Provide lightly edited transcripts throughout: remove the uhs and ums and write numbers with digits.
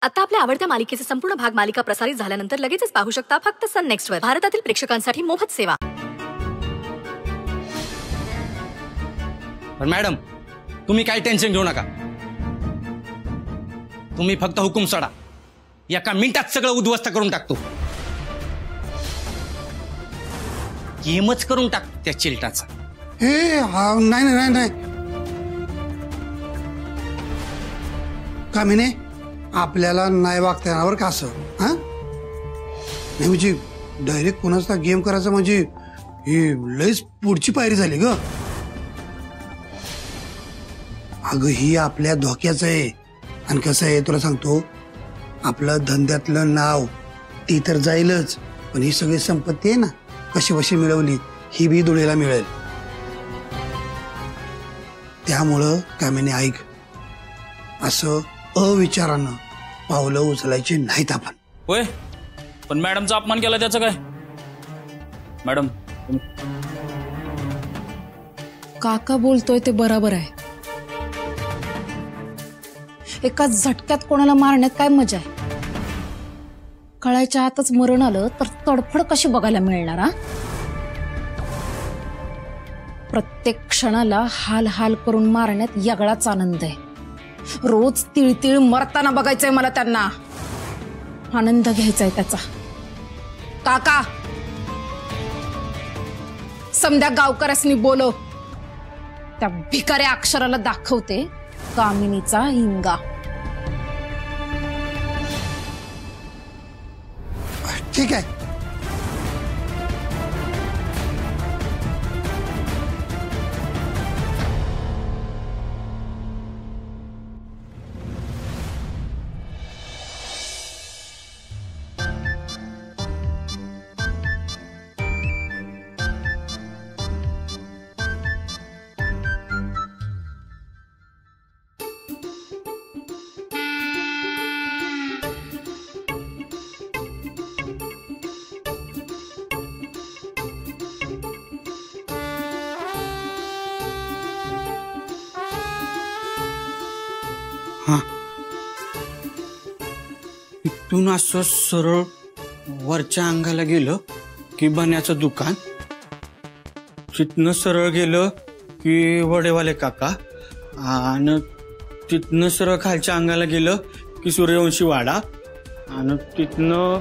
आता आपल्या आवडत्या मालिकेचे संपूर्ण भाग मालिका प्रसारित झाल्यानंतर लगेचच पाहू शकता फक्त सन नेक्स्ट वर. भारतातील प्रेक्षकांसाठी मोफत सेवा. पण मॅडम तुम्ही काही टेन्शन घेऊ नका. तुम्ही फक्त हुकूम सोडा, एका मिनिटात सगळं उद्ध्वस्त करून टाकतो. गेमच करून टाकतो त्या चिलटाचा. हे नाही नाही नाही कामिने, आपल्याला नाही वागता येणार का असं? हा नाही म्हणजे डायरेक्ट कोणाचा गेम करायचा म्हणजे ही लयच पुढची पायरी झाली ग. अगं ही आपल्या धोक्याचं आहे. आणि कसं आहे तुला सांगतो, आपलं धंद्यातलं नाव ती तर जाईलच, पण ही सगळी संपत्ती आहे ना कशी कशी मिळवली ही बी धुळेला मिळेल. त्यामुळं कामिने ऐक, असं अविचारानं पावलं उचलायची नाहीत आपण. होय, पण मॅडमचा अपमान केला त्याचं काय? मॅडम काका बोलतोय ते बरोबर आहे. एका झटक्यात कोणाला मारण्यात काय मजा आहे? कळायच्या आतच मरण आलं तर तडफड कशी बघायला मिळणार? हा, प्रत्येक क्षणाला हाल हाल करून मारण्यात वेगळाच आनंद आहे. रोज तिळतिळ मरताना बघायचंय मला त्यांना. आनंद घ्यायचाय त्याचा. काका समध्या गावकऱ्यासनी बोलव, त्या भिकाऱ्या अक्षराला दाखवते कामिनीचा हिंगा. ठीक आहे. इथून असं सरळ वरच्या अंगाला गेलं की बन्याचं दुकान, तिथनं सरळ गेलं की वडेवाले काका, आणि तिथनं सरळ खालच्या अंगाला गेलं की सूर्यवंशी वाडा, आणि तिथनं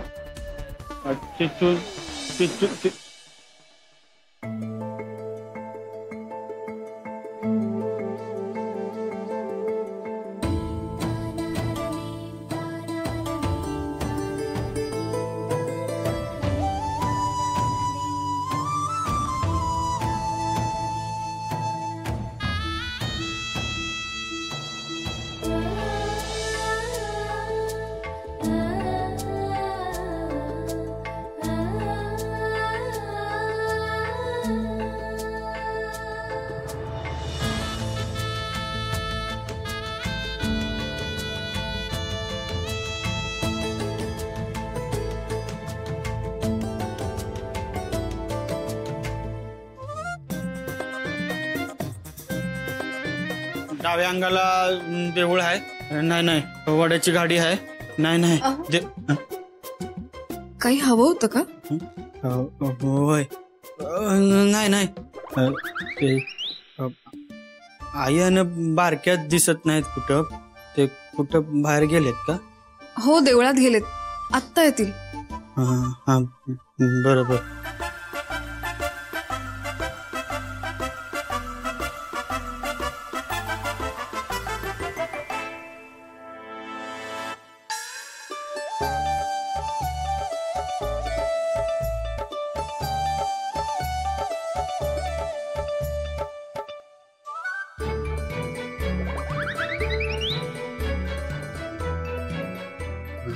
डाव्या अंगाला देऊळ आहे. नाही नाही, वड्याची गाडी आहे. नाही नाही, काही हवं होतं का? होय. नाही नाही, ते आई आणि बारक्यात दिसत नाहीत कुठं. ते कुठं बाहेर गेलेत का? हो, देवळात गेलेत, आत्ता येतील. हा बरोबर.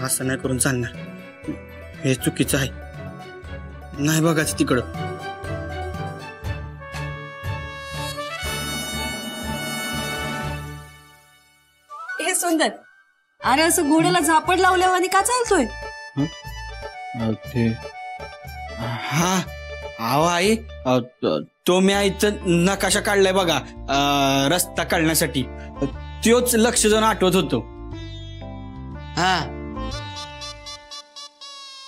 असं नाही करून चालणार, हे चुकीचं आहे. नाही बघायचं तिकडं. हे सुंदर, अरे असं घोड्याला झापड लावल्यावर आणि का चालतोय? हा अहो आई, तो मी आईचं नकाशा काढलाय बघा रस्ता काढण्यासाठी, तोच लक्ष जाऊन आठवत होतो. हा,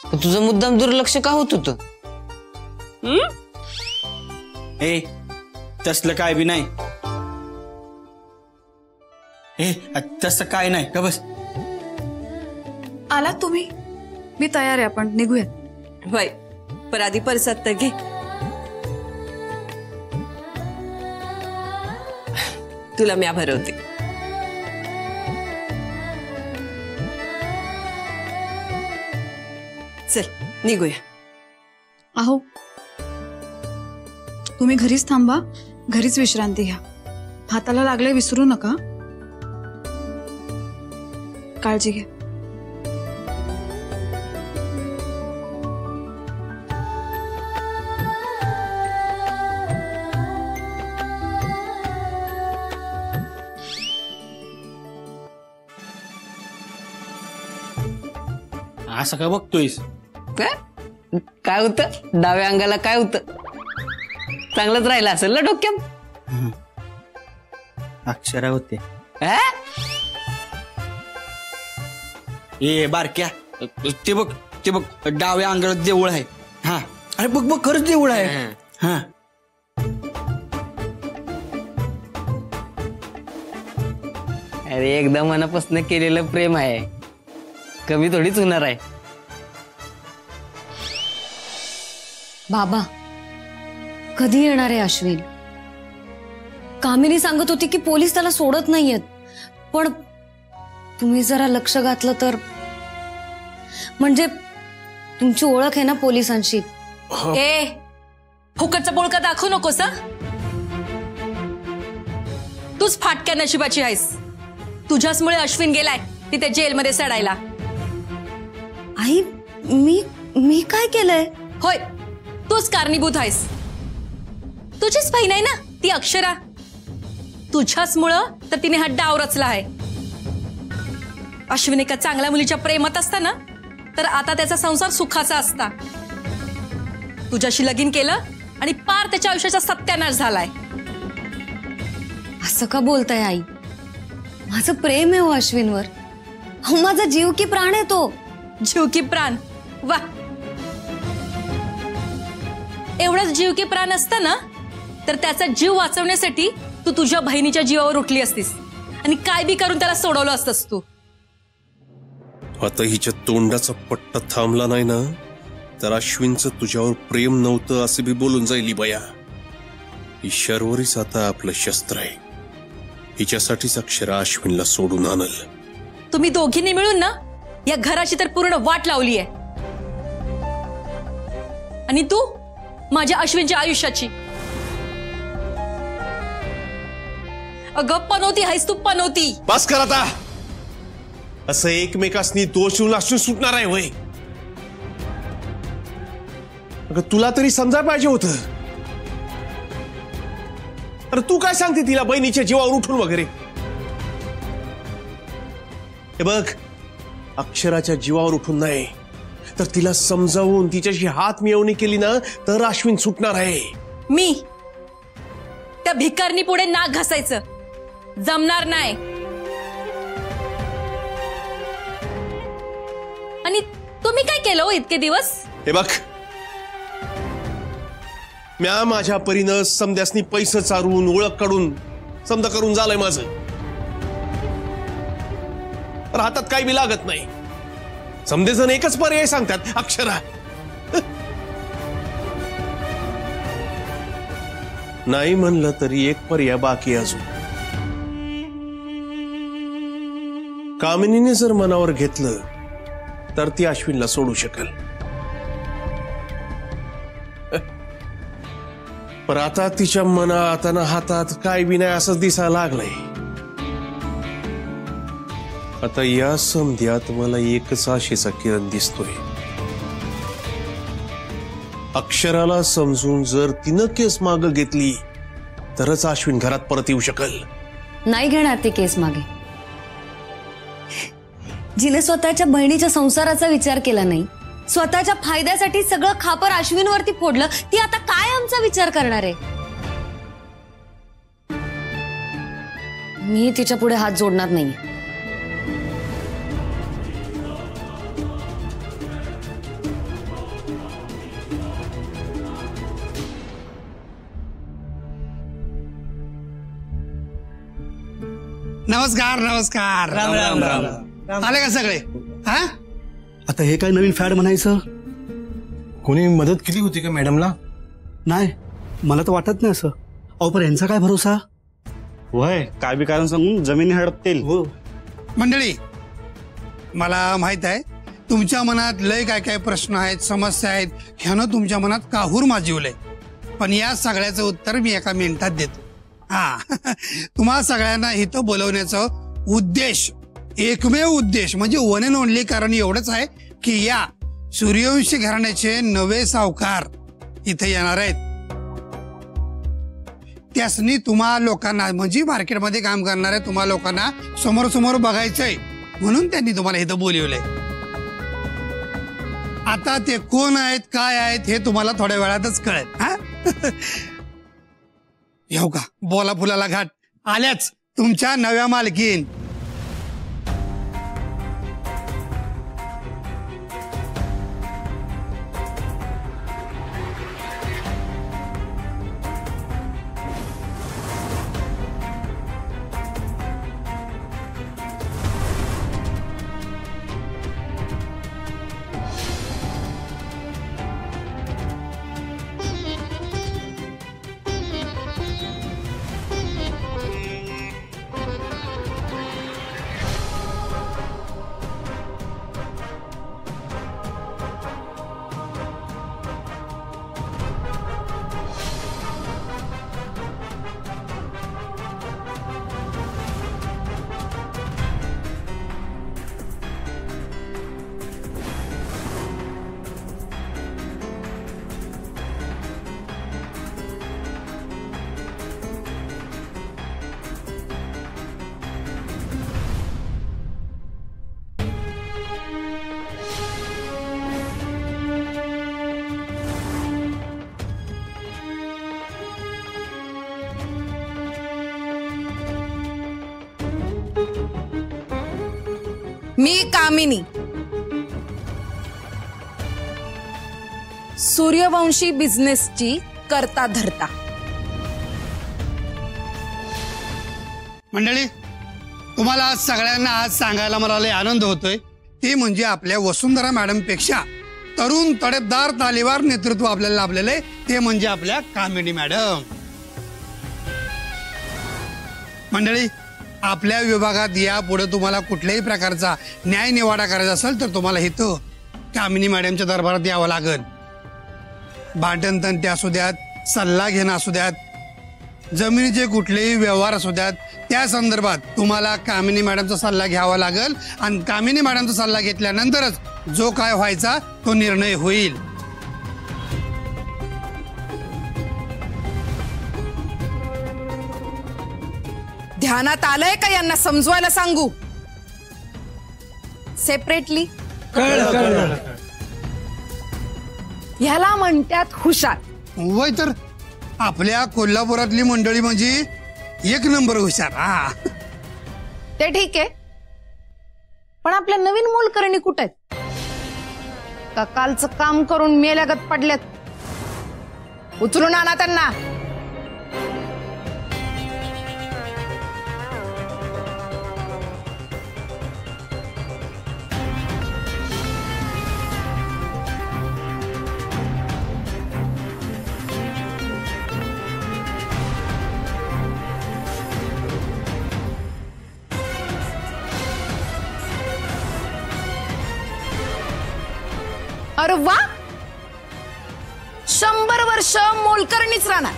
पण तुझं मुद्दाम दुर्लक्ष का होत होतं? ए तसलं काय बी नाही. ए तसं काय नाही का बस. आला तुम्ही, मी तयार आहे, आपण निघूया. होय, पण आधी परसात तर घे. तुला म्या भरवते. चल निघूया. अहो तुम्ही घरीच थांबा, घरीच विश्रांती घ्या. हाताला लागले विसरू नका. काळजी घ्या. असं का बघतोयस? काय होतं? डाव्या अंगाला काय होतं? चांगलंच राहिलं असेल ना डोक्यात. अक्षरा होते. हा? ए बारक्या, ते बघ डाव्या अंगाला देऊळ आहे. हा अरे बघ खरंच देऊळ आहे. हा अरे एकदा मनापासून केलेलं प्रेम आहे, कमी थोडीच होणार आहे. बाबा कधी येणार आहे अश्विन? कामिनी सांगत होती की पोलीस त्याला सोडत नाहीयेत, पण तुम्ही जरा लक्ष घातलं तर. म्हणजे तुमची ओळख आहे ना पोलिसांशी. ए फुकटचा बोळका दाखवू नकोस. तूच फाटक्या नशिबाची आहेस. तुझ्याचमुळे अश्विन गेलाय तिथे जेलमध्ये सडायला. आई मी काय केलंय? होय, तूच कारणीभूत आहेस. तुझीच बहीण आहे ना ती अक्षरा. तुझ्याचमुळं तर तिने हा डाव रचला आहे. अश्विन एका चांगल्या मुलीच्या प्रेमात असताना तर आता त्याचा संसार सुखाचा असता. तुझ्याशी लगीन केलं आणि पार त्याच्या आयुष्याचा सत्यानाश झालाय. असं का बोलताय आई? माझं प्रेम आहे हो अश्विनवर. हो माझा जीव की प्राण आहे तो. जीव की प्राण? वा, एवढाच जीव की प्राण असतं ना तर त्याचा जीव वाचवण्यासाठी तू तुझ्या बहिणीच्या जीवावर उठली असतीस आणि काय बी करून त्याला सोडवलं असतंस तू. आता हिच्या तोंडाचा पट्टा थांबला नाही ना तर अश्विनचं तुझ्यावर प्रेम नव्हतं असे बी बोलून जाईल बया. ही शर्वरीच आता आपलं शस्त्र आहे. हिच्यासाठीच अक्षरा अश्विनला सोडून आणल. तुम्ही दोघींनी मिळून ना या घराची तर पूर्ण वाट लावली आहे. आणि तू माझ्या अश्विनच्या आयुष्याची. अगं पनवती आहेस तू, पनवती. बस कर आता. असं एकमेकांनी दोष येऊन अश्विन सुटणार आहे होय? अगं तुला तरी समजायला पाहिजे होतं. अरे तू काय सांगते तिला बहिणीच्या जीवावर उठून वगैरे? हे बघ, अक्षराच्या जीवावर उठून नाही तर तिला समजावून तिच्याशी हात मिळवणी केली ना तर अश्विन सुटणार आहे. मी त्या भिकारणी पुढे नाक घासायचं जमणार नाही. आणि तुम्ही काय केलं हो इतके दिवस? हे बघ, म्या माझ्या परीनं समद्यासनी पैसे चारून ओळख काढून समजा करून झालंय माझं. हातात काही बी लागत नाही. समदेजण एकच पर्याय सांगतात, अक्षरा. नाही म्हणलं तरी एक पर्याय बाकी अजून. कामिनीने जर मनावर घेतलं तर ती अश्विनला सोडू शकेल. पण आता तिच्या मनात आणि हातात काय बी नाही असंच दिसायला लागलंय. आता या समध्यात मला एकच आशेचा किरण दिसतोय. अक्षराला समजून जर तिनं केस मागे घेतली तरच अश्विन घरात परत येऊ शकेल. नाही घेणार ती केस मागे. जिने स्वतःच्या बहिणीच्या संसाराचा विचार केला नाही, स्वतःच्या फायद्यासाठी सगळं खापर अश्विनवरती फोडलं, ती आता काय आमचा विचार करणार आहे? मी तिच्या पुढे हात जोडणार नाही. नमस्कार नमस्कार. राम राम राम. आले का सगळे? हा आता हे काय नवीन फॅड म्हणायचं? कोणी मदत केली होती का मॅडमला? नाही, मला तर वाटत नाही असं. अहो पण यांचा काय भरोसा? वय काय बी कारण सांगून जमिनी हडपतील. हो मंडळी, मला माहित आहे तुमच्या मनात लय काय काय प्रश्न आहेत, समस्या आहेत, ह्यानं तुमच्या मनात काहूर माजिवलंय. पण या सगळ्याचं उत्तर मी एका मिनिटात देतो. हा तुम्हा सगळ्यांना इथं बोलवण्याचा उद्देश, एकमेव उद्देश म्हणजे वन अँड ओनली कारण एवढंच आहे की या सूर्यवंशी घराण्याचे नवे सावकार इथे येणार आहेत. त्यासनी तुम्हा लोकांना म्हणजे मार्केटमध्ये काम करणाऱ्या तुम्हा लोकांना समोर समोर बघायचंय म्हणून त्यांनी तुम्हाला इथं बोलवलंय. आता ते कोण आहेत, काय आहेत हे तुम्हाला थोड्या वेळातच कळेल. हा येऊ का? बोला फुलाला घाट आल्याच तुमच्या नव्या मालकीन. मी कामिनी, सूर्यवंशी बिझनेसची करता धरता. मंडळी, तुम्हाला आज सगळ्यांना आज सांगायला मला लय आनंद होतोय. ते म्हणजे आपल्या वसुंधरा मॅडम पेक्षा तरुण तडेफदार तालीवार नेतृत्व आपल्याला लाभलेलं आहे. ते म्हणजे आपल्या कामिनी मॅडम. मंडळी, आपल्या विभागात यापुढे तुम्हाला कुठल्याही प्रकारचा न्याय निवाडा करायचा असेल तर तुम्हाला इथं कामिनी मॅडमच्या दरबारात यावं लागेल. भांडण तंटे असू द्यात, सल्ला घेणं असू द्यात, जमिनीचे कुठलेही व्यवहार असू द्यात, त्या संदर्भात तुम्हाला कामिनी मॅडमचा सल्ला घ्यावा लागेल. आणि कामिनी मॅडमचा सल्ला घेतल्यानंतरच जो काय व्हायचा तो निर्णय होईल. ध्यानात आलंय का? यांना समजवायला सांगू सेपरेटली? ह्याला म्हणतात हुशार. वय तर आपल्या कोल्हापुरातली मंडळी म्हणजे एक नंबर हुशार. हा ते ठीक आहे, पण आपल्या नवीन मोलकरणी कुठे आहेत? का कालचं काम करून मेल्यागत पडल्यात? उचलून आणा त्यांना. अरे वा, 100 वर्ष मोलकरणीच राहणार.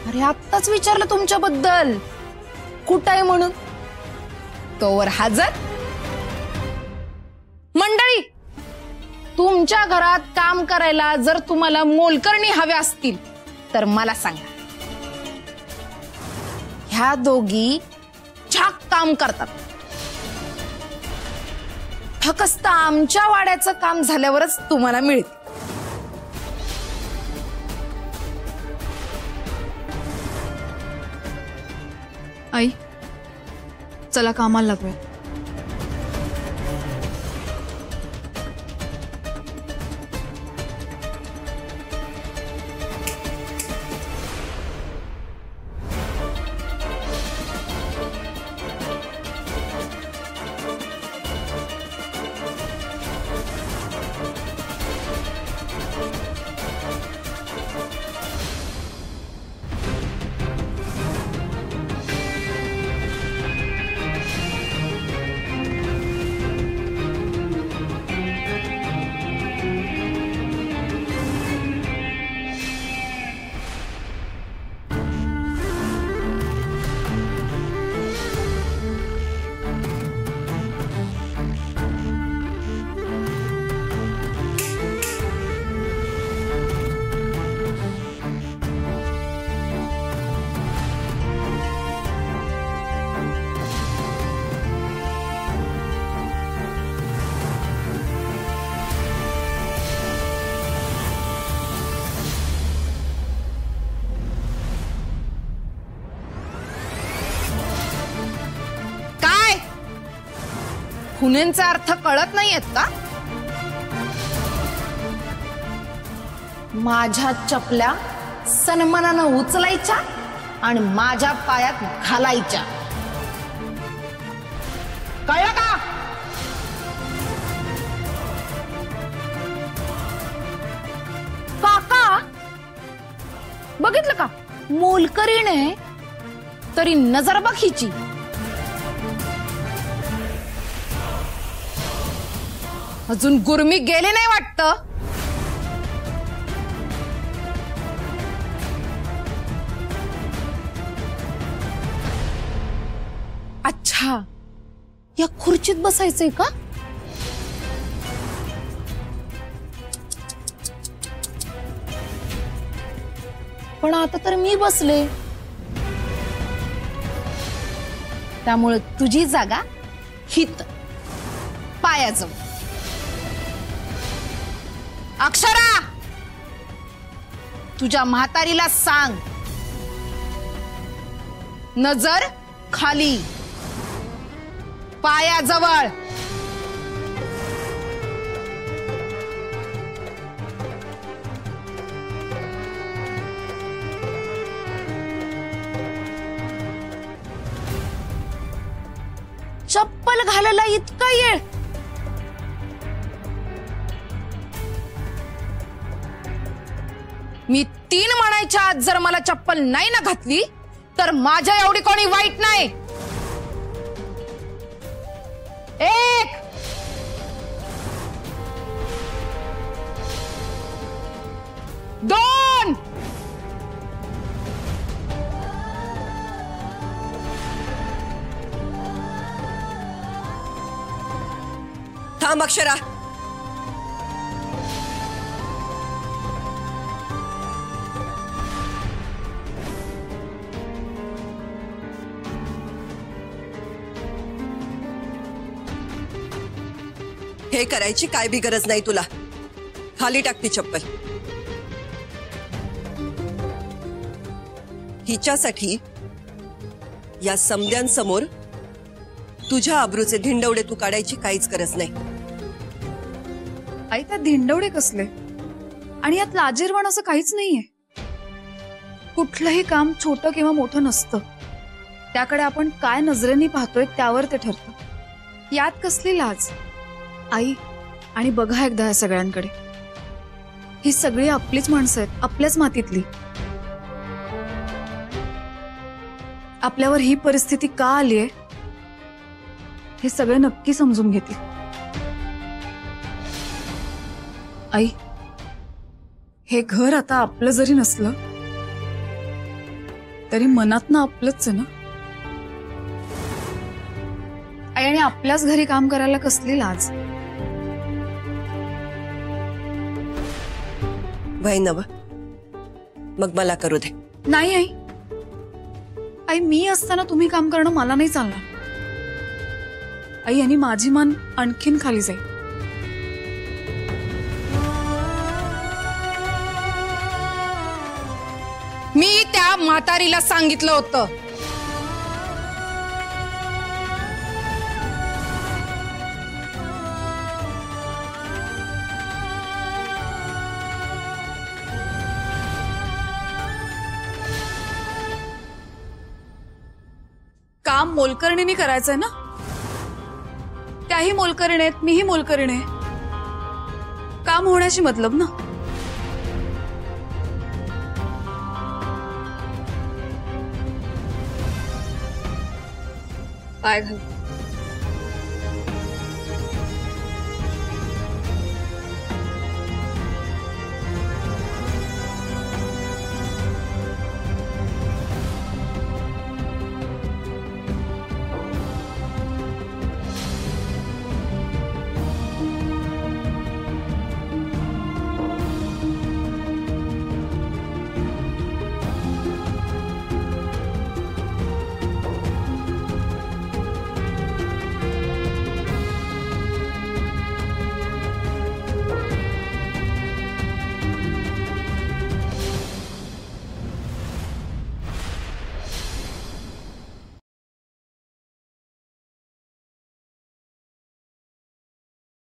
अरे आत्ताच विचारलं तुमच्याबद्दल कुठं आहे म्हणून, तोवर हजर. मंडळी, तुमच्या घरात काम करायला जर तुम्हाला मोलकरणी हव्या असतील तर मला सांगा. ह्या दोघी छाक काम करतात. फक्त आमच्या वाड्याचं काम झाल्यावरच तुम्हाला मिळेल. आई, चला कामाला लागूया. खुनेंचे अर्थ कळत नाहीयेत का? माझ्या चपल्या सन्मानानं उचलायच्या आणि माझ्या पायात घालायच्या, कळलं का? काका बघितलं का, मोलकरीने तरी नजर बघ हिची. अजून गुरमी गेली नाही वाटतं. अच्छा, या खुर्चीत बसायचंय का? पण आता तर मी बसले, त्यामुळे तुझी जागा हित पायाजवळ. अक्षरा, तुझ्या म्हातारीला सांग, नजर खाली पायाजवळ. चप्पल घालायला इतका येळ? मी 3 म्हणायच्या आत जर मला चप्पल नाही ना घातली तर माझ्या एवढी कोणी वाईट नाही. 1 2 थांब अक्षरा. हे करायची काय बी गरज नाही तुला. खाली टाकती चप्पल. हिच्यासाठी या समद्यांसमोर तुझ्या आबरूचे धिंडवडे तू काढायची काहीच गरज नाही. आई, त्यात धिंडवडे कसले? आणि यात लाजीरवाण असं काहीच नाहीये. कुठलंही काम छोटं किंवा मोठं नसतं, त्याकडे आपण काय नजरेने पाहतोय त्यावर ते ठरतं. यात कसली लाज? आई, आणि बघा एकदा या सगळ्यांकडे. ही सगळी आपलीच माणसं आहेत, आपल्याच मातीतली. आपल्यावर ही परिस्थिती का आलीये हे सगळे नक्की समजून घेतील. आई, हे घर आता आपलं जरी नसलं तरी मनातनं आपलंच आहे ना. आई, आणि आपल्याच घरी काम करायला कसली लाज? वय नव, मग मला करू दे. नाही आई, आई मी असताना तुम्ही काम करणं मला नाही चालणार. आई, आणि माझी मान आणखीन खाली जाईल. मी त्या म्हातारीला सांगितलं होतं, काम मोलकरणीने करायचंय ना. त्याही मोलकरीण आहेत, मीही मोलकरीण आहे. काम होण्याशी मतलब ना. पाय घाल.